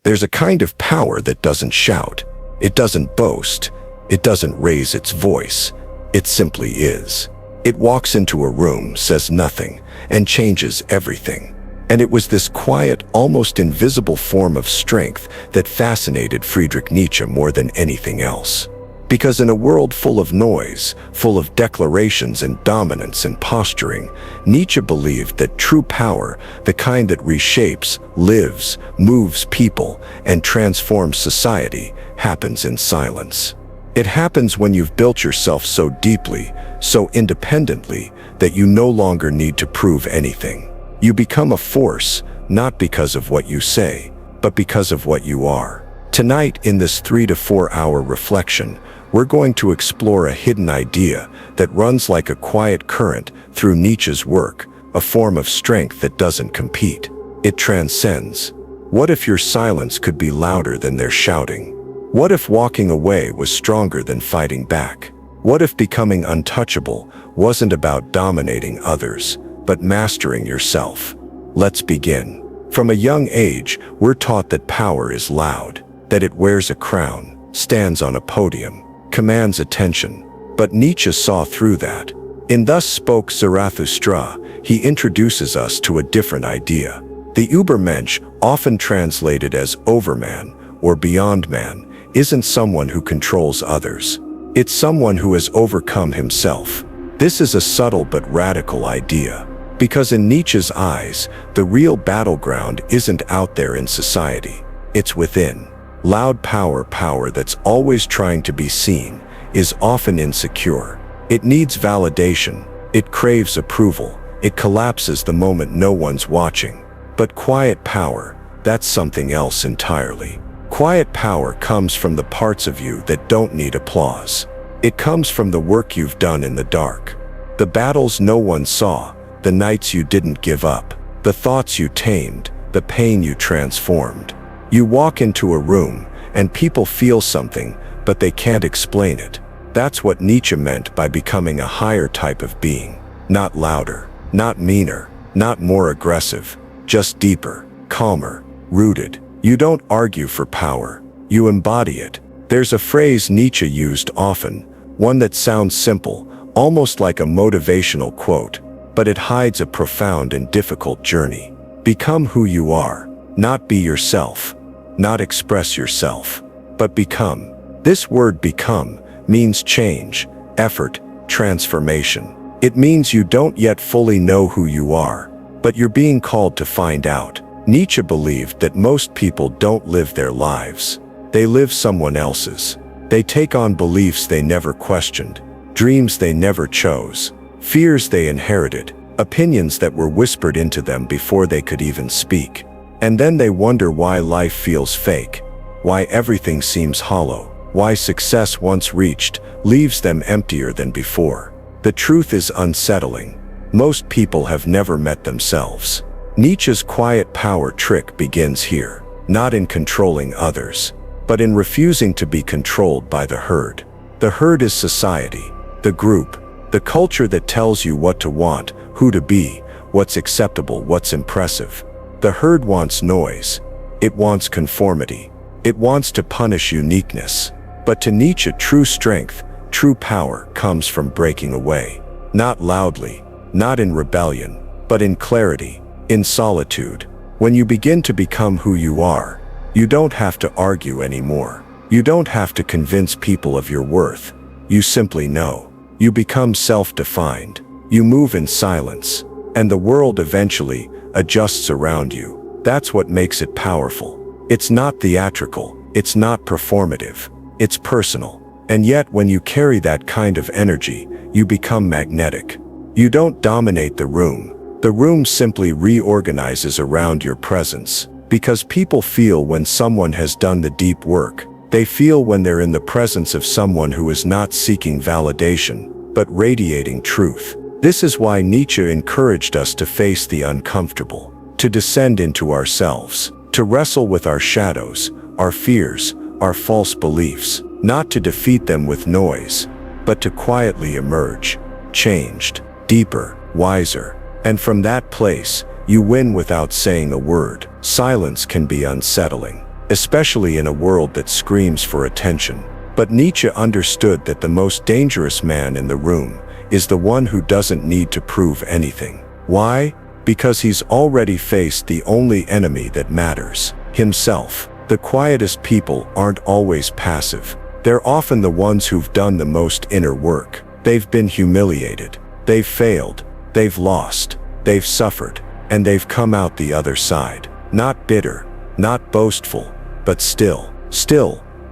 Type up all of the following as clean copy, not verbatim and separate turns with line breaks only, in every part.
There's a kind of power that doesn't shout. It doesn't boast. It doesn't raise its voice. It simply is. It walks into a room, says nothing, and changes everything. And it was this quiet, almost invisible form of strength that fascinated Friedrich Nietzsche more than anything else. Because in a world full of noise, full of declarations and dominance and posturing, Nietzsche believed that true power, the kind that reshapes, lives, moves people, and transforms society, happens in silence. It happens when you've built yourself so deeply, so independently, that you no longer need to prove anything. You become a force, not because of what you say, but because of what you are. Tonight, in this 3 to 4 hour reflection, we're going to explore a hidden idea that runs like a quiet current through Nietzsche's work, a form of strength that doesn't compete. It transcends. What if your silence could be louder than their shouting? What if walking away was stronger than fighting back? What if becoming untouchable wasn't about dominating others, but mastering yourself? Let's begin. From a young age, we're taught that power is loud, that it wears a crown, stands on a podium, commands attention. But Nietzsche saw through that. In Thus Spoke Zarathustra, he introduces us to a different idea. The Übermensch, often translated as overman or beyond man, isn't someone who controls others. It's someone who has overcome himself. This is a subtle but radical idea, because in Nietzsche's eyes, the real battleground isn't out there in society. It's within. Loud power that's always trying to be seen, is often insecure. It needs validation. It craves approval. It collapses the moment no one's watching. But quiet power, that's something else entirely. Quiet power comes from the parts of you that don't need applause. It comes from the work you've done in the dark. The battles no one saw, the nights you didn't give up, the thoughts you tamed, the pain you transformed. You walk into a room, and people feel something, but they can't explain it. That's what Nietzsche meant by becoming a higher type of being. Not louder, not meaner, not more aggressive, just deeper, calmer, rooted. You don't argue for power, you embody it. There's a phrase Nietzsche used often, one that sounds simple, almost like a motivational quote, but it hides a profound and difficult journey. Become who you are, not be yourself. Not express yourself, but become. This word become means change, effort, transformation. It means you don't yet fully know who you are, but you're being called to find out. Nietzsche believed that most people don't live their lives. They live someone else's. They take on beliefs they never questioned, dreams they never chose, fears they inherited, opinions that were whispered into them before they could even speak. And then they wonder why life feels fake, why everything seems hollow, why success once reached leaves them emptier than before. The truth is unsettling. Most people have never met themselves. Nietzsche's quiet power trick begins here, not in controlling others, but in refusing to be controlled by the herd. The herd is society, the group, the culture that tells you what to want, who to be, what's acceptable, what's impressive. The herd wants noise. It wants conformity. It wants to punish uniqueness. But to Nietzsche, true strength, true power comes from breaking away. Not loudly, not in rebellion, but in clarity, in solitude. When you begin to become who you are, you don't have to argue anymore. You don't have to convince people of your worth. You simply know. You become self-defined. You move in silence, and the world eventually adjusts around you. That's what makes it powerful. It's not theatrical, it's not performative, it's personal. And yet when you carry that kind of energy, you become magnetic. You don't dominate the room simply reorganizes around your presence. Because people feel when someone has done the deep work. They feel when they're in the presence of someone who is not seeking validation, but radiating truth. This is why Nietzsche encouraged us to face the uncomfortable, to descend into ourselves, to wrestle with our shadows, our fears, our false beliefs, not to defeat them with noise, but to quietly emerge, changed, deeper, wiser. And from that place, you win without saying a word. Silence can be unsettling. especially in a world that screams for attention. But Nietzsche understood that the most dangerous man in the room is the one who doesn't need to prove anything. Why? Because he's already faced the only enemy that matters: himself. The quietest people aren't always passive. They're often the ones who've done the most inner work. They've been humiliated. They've failed. They've lost. They've suffered. And they've come out the other side. Not bitter, not boastful, but still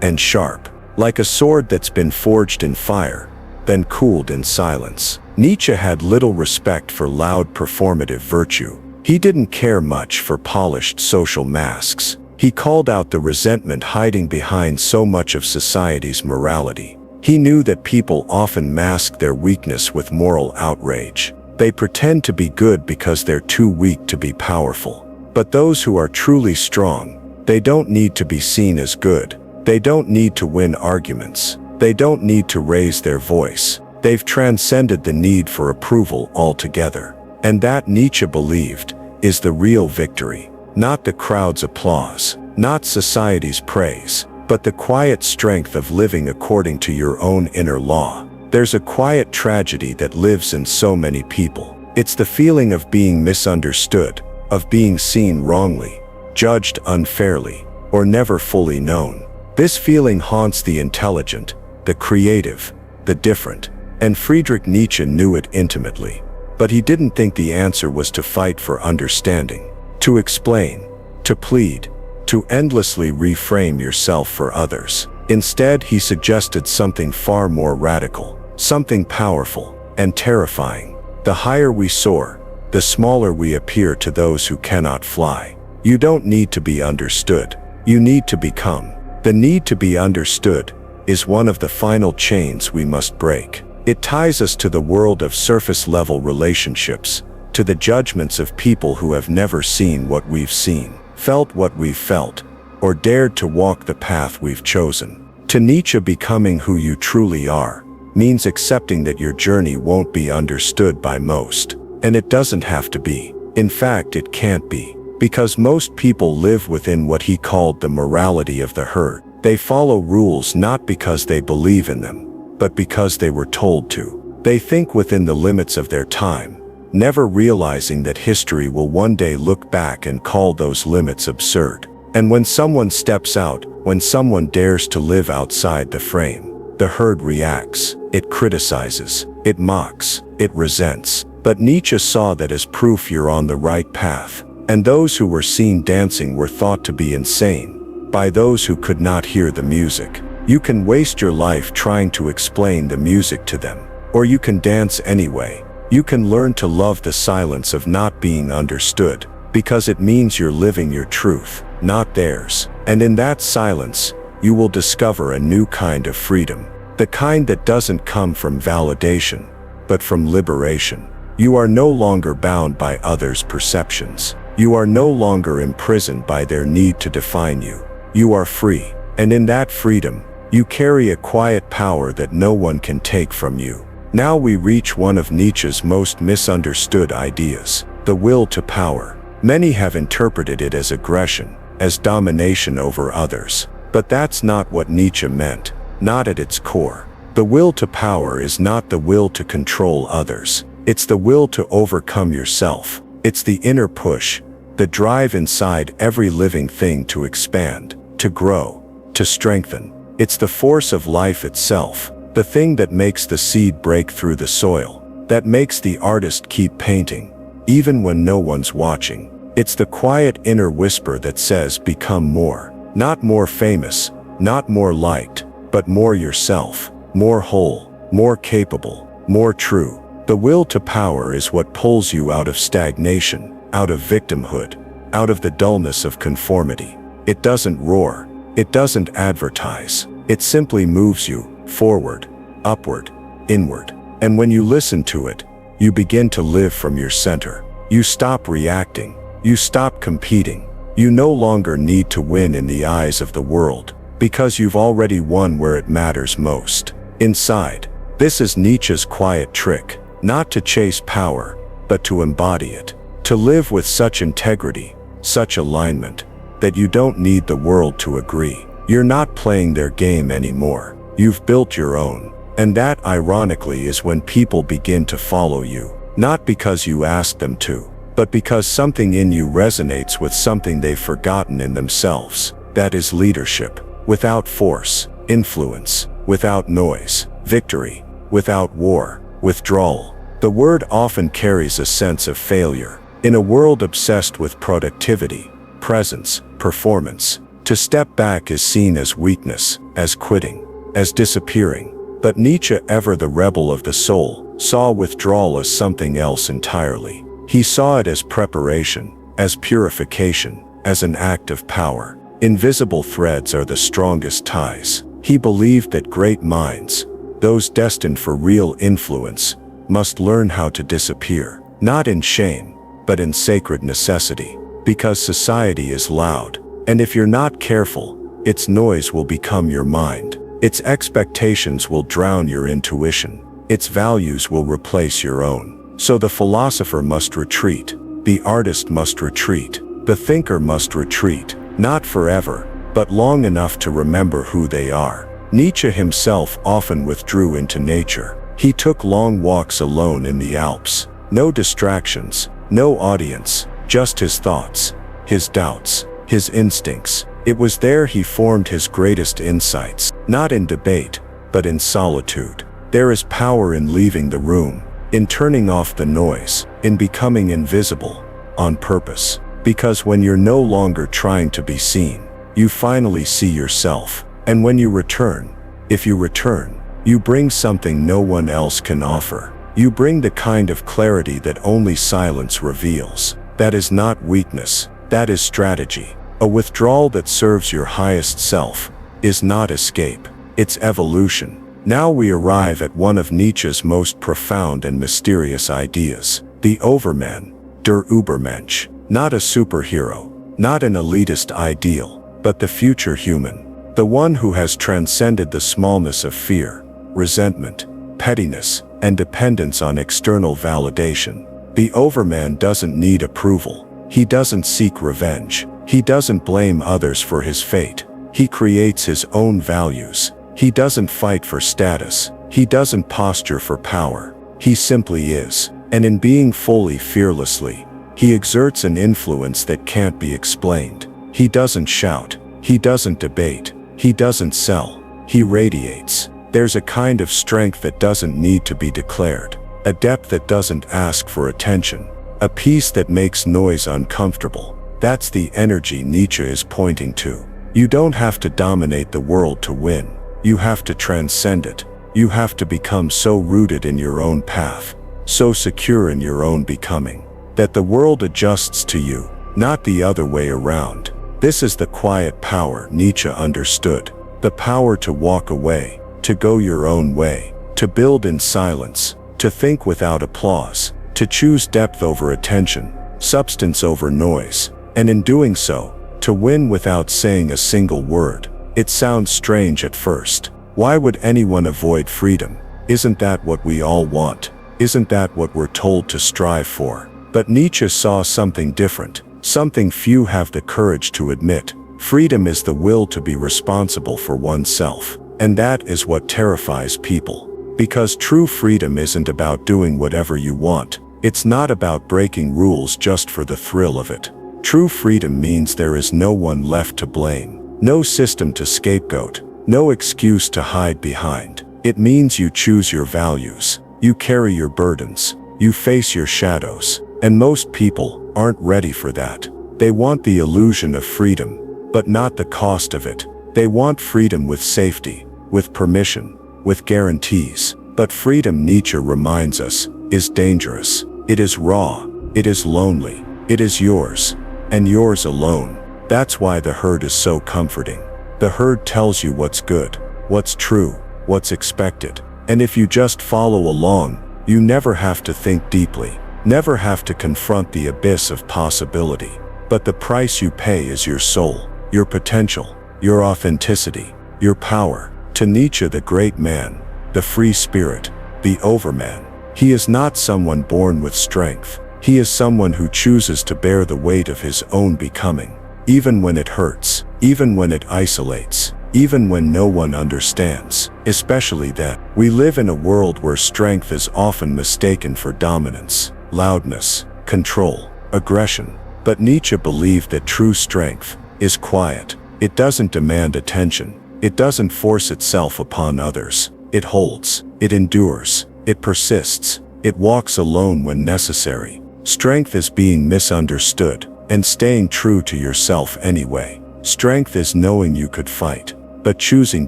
and sharp. Like a sword that's been forged in fire, then cooled in silence. Nietzsche had little respect for loud performative virtue. He didn't care much for polished social masks. He called out the resentment hiding behind so much of society's morality. He knew that people often mask their weakness with moral outrage. They pretend to be good because they're too weak to be powerful. But those who are truly strong, they don't need to be seen as good. They don't need to win arguments. They don't need to raise their voice. They've transcended the need for approval altogether. And that, Nietzsche believed, is the real victory. Not the crowd's applause, not society's praise, but the quiet strength of living according to your own inner law. There's a quiet tragedy that lives in so many people. It's the feeling of being misunderstood, of being seen wrongly, judged unfairly, or never fully known. This feeling haunts the intelligent, the creative, the different, and Friedrich Nietzsche knew it intimately. But he didn't think the answer was to fight for understanding, to explain, to plead, to endlessly reframe yourself for others. Instead, he suggested something far more radical, something powerful and terrifying. The higher we soar, the smaller we appear to those who cannot fly. You don't need to be understood. You need to become. The need to be understood is one of the final chains we must break. It ties us to the world of surface-level relationships, to the judgments of people who have never seen what we've seen, felt what we've felt, or dared to walk the path we've chosen. To Nietzsche, becoming who you truly are means accepting that your journey won't be understood by most. And it doesn't have to be. In fact, it can't be. Because most people live within what he called the morality of the herd. They follow rules not because they believe in them, but because they were told to. They think within the limits of their time, never realizing that history will one day look back and call those limits absurd. And when someone steps out, when someone dares to live outside the frame, the herd reacts. It criticizes, it mocks, it resents. But Nietzsche saw that as proof you're on the right path. And those who were seen dancing were thought to be insane by those who could not hear the music. You can waste your life trying to explain the music to them, or you can dance anyway. You can learn to love the silence of not being understood, because it means you're living your truth, not theirs. And in that silence, you will discover a new kind of freedom, the kind that doesn't come from validation, but from liberation. You are no longer bound by others' perceptions. You are no longer imprisoned by their need to define you. You are free, and in that freedom, you carry a quiet power that no one can take from you. Now we reach one of Nietzsche's most misunderstood ideas, the will to power. Many have interpreted it as aggression, as domination over others. But that's not what Nietzsche meant, not at its core. The will to power is not the will to control others. It's the will to overcome yourself. It's the inner push, the drive inside every living thing to expand, to grow, to strengthen. It's the force of life itself, the thing that makes the seed break through the soil, that makes the artist keep painting, even when no one's watching. It's the quiet inner whisper that says, become more. Not more famous, not more liked, but more yourself, more whole, more capable, more true. The will to power is what pulls you out of stagnation, out of victimhood, out of the dullness of conformity. It doesn't roar. It doesn't advertise. It simply moves you forward, upward, inward. And when you listen to it, you begin to live from your center. You stop reacting. You stop competing. You no longer need to win in the eyes of the world, because you've already won where it matters most, inside. This is Nietzsche's quiet trick. Not to chase power, but to embody it. To live with such integrity, such alignment, that you don't need the world to agree. You're not playing their game anymore. You've built your own. And that, ironically, is when people begin to follow you. Not because you ask them to, but because something in you resonates with something they've forgotten in themselves. That is leadership. Without force, influence, without noise, victory, without war, withdrawal. The word often carries a sense of failure. In a world obsessed with productivity, presence, performance, to step back is seen as weakness, as quitting, as disappearing. But Nietzsche, ever the rebel of the soul, saw withdrawal as something else entirely. He saw it as preparation, as purification, as an act of power. Invisible threads are the strongest ties. He believed that great minds, those destined for real influence, must learn how to disappear, not in shame, but in sacred necessity. Because society is loud, and if you're not careful, its noise will become your mind. Its expectations will drown your intuition. Its values will replace your own. So the philosopher must retreat. The artist must retreat. The thinker must retreat. Not forever, but long enough to remember who they are. Nietzsche himself often withdrew into nature. He took long walks alone in the Alps. No distractions, no audience, just his thoughts, his doubts, his instincts. It was there he formed his greatest insights, not in debate, but in solitude. There is power in leaving the room, in turning off the noise, in becoming invisible, on purpose. Because when you're no longer trying to be seen, you finally see yourself. And when you return, if you return, you bring something no one else can offer. You bring the kind of clarity that only silence reveals. That is not weakness, that is strategy. A withdrawal that serves your highest self is not escape, it's evolution. Now we arrive at one of Nietzsche's most profound and mysterious ideas, the Overman, der Übermensch. Not a superhero, not an elitist ideal, but the future human. The one who has transcended the smallness of fear, resentment, pettiness, and dependence on external validation. The Overman doesn't need approval. He doesn't seek revenge. He doesn't blame others for his fate. He creates his own values. He doesn't fight for status. He doesn't posture for power. He simply is. And in being fully, fearlessly, he exerts an influence that can't be explained. He doesn't shout. He doesn't debate. He doesn't sell. He radiates. There's a kind of strength that doesn't need to be declared, a depth that doesn't ask for attention, a peace that makes noise uncomfortable. That's the energy Nietzsche is pointing to. You don't have to dominate the world to win. You have to transcend it. You have to become so rooted in your own path, so secure in your own becoming, that the world adjusts to you, not the other way around. This is the quiet power Nietzsche understood. The power to walk away, to go your own way, to build in silence, to think without applause, to choose depth over attention, substance over noise, and in doing so, to win without saying a single word. It sounds strange at first. Why would anyone avoid freedom? Isn't that what we all want? Isn't that what we're told to strive for? But Nietzsche saw something different, something few have the courage to admit. Freedom is the will to be responsible for oneself. And that is what terrifies people. Because true freedom isn't about doing whatever you want. It's not about breaking rules just for the thrill of it. True freedom means there is no one left to blame, no system to scapegoat, no excuse to hide behind. It means you choose your values, you carry your burdens, you face your shadows. And most people aren't ready for that. They want the illusion of freedom, but not the cost of it. They want freedom with safety, with permission, with guarantees. But freedom, Nietzsche reminds us, is dangerous. It is raw. It is lonely. It is yours, and yours alone. That's why the herd is so comforting. The herd tells you what's good, what's true, what's expected. And if you just follow along, you never have to think deeply. Never have to confront the abyss of possibility. But the price you pay is your soul, your potential, your authenticity, your power. To Nietzsche, the great man, the free spirit, the overman, he is not someone born with strength. He is someone who chooses to bear the weight of his own becoming. even when it hurts, even when it isolates, even when no one understands. Especially that we live in a world where strength is often mistaken for dominance, loudness, control, aggression. But Nietzsche believed that true strength is quiet. It doesn't demand attention. It doesn't force itself upon others. It holds, it endures, it persists, it walks alone when necessary. Strength is being misunderstood and staying true to yourself anyway. Strength is knowing you could fight, but choosing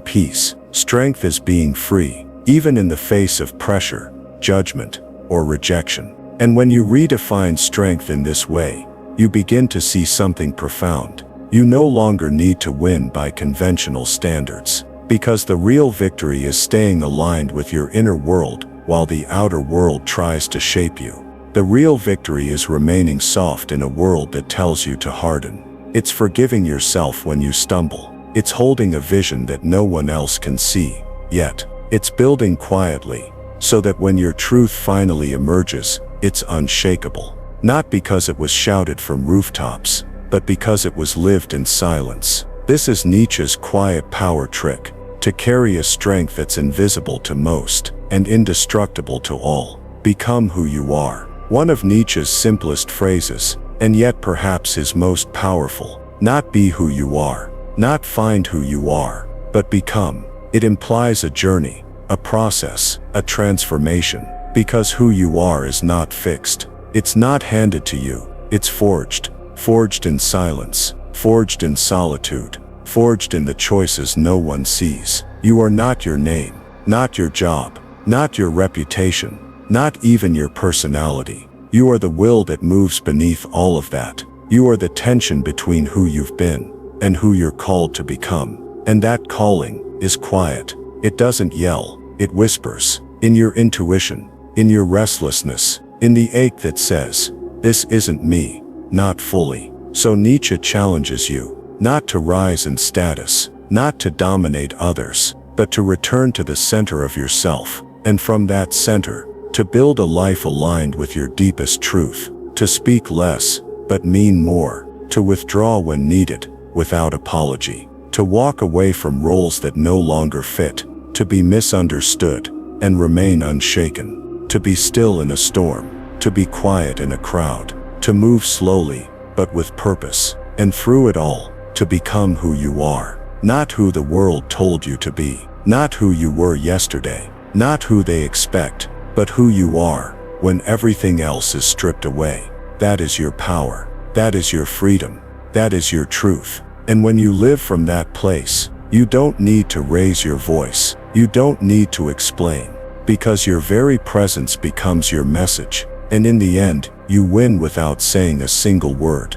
peace. Strength is being free, even in the face of pressure, judgment, or rejection. And when you redefine strength in this way, you begin to see something profound. You no longer need to win by conventional standards, because the real victory is staying aligned with your inner world while the outer world tries to shape you. The real victory is remaining soft in a world that tells you to harden. It's forgiving yourself when you stumble. It's holding a vision that no one else can see. Yet, it's building quietly, so that when your truth finally emerges, it's unshakable. Not because it was shouted from rooftops, but because it was lived in silence. This is Nietzsche's quiet power trick, to carry a strength that's invisible to most and indestructible to all. Become who you are. One of Nietzsche's simplest phrases, and yet perhaps his most powerful. Not be who you are, not find who you are, but become. It implies a journey, a process, a transformation, because who you are is not fixed. It's not handed to you, it's forged. Forged in silence, forged in solitude, forged in the choices no one sees. You are not your name, not your job, not your reputation, not even your personality. You are the will that moves beneath all of that. You are the tension between who you've been and who you're called to become. And that calling is quiet. It doesn't yell, it whispers. In your intuition, in your restlessness, in the ache that says, this isn't me. Not fully. So Nietzsche challenges you, not to rise in status, not to dominate others, but to return to the center of yourself, and from that center, to build a life aligned with your deepest truth, to speak less, but mean more, to withdraw when needed, without apology, to walk away from roles that no longer fit, to be misunderstood, and remain unshaken, to be still in a storm, to be quiet in a crowd, to move slowly, but with purpose, and through it all, to become who you are. Not who the world told you to be, not who you were yesterday, not who they expect, but who you are, when everything else is stripped away. That is your power, that is your freedom, that is your truth. And when you live from that place, you don't need to raise your voice, you don't need to explain, because your very presence becomes your message. And in the end, you win without saying a single word.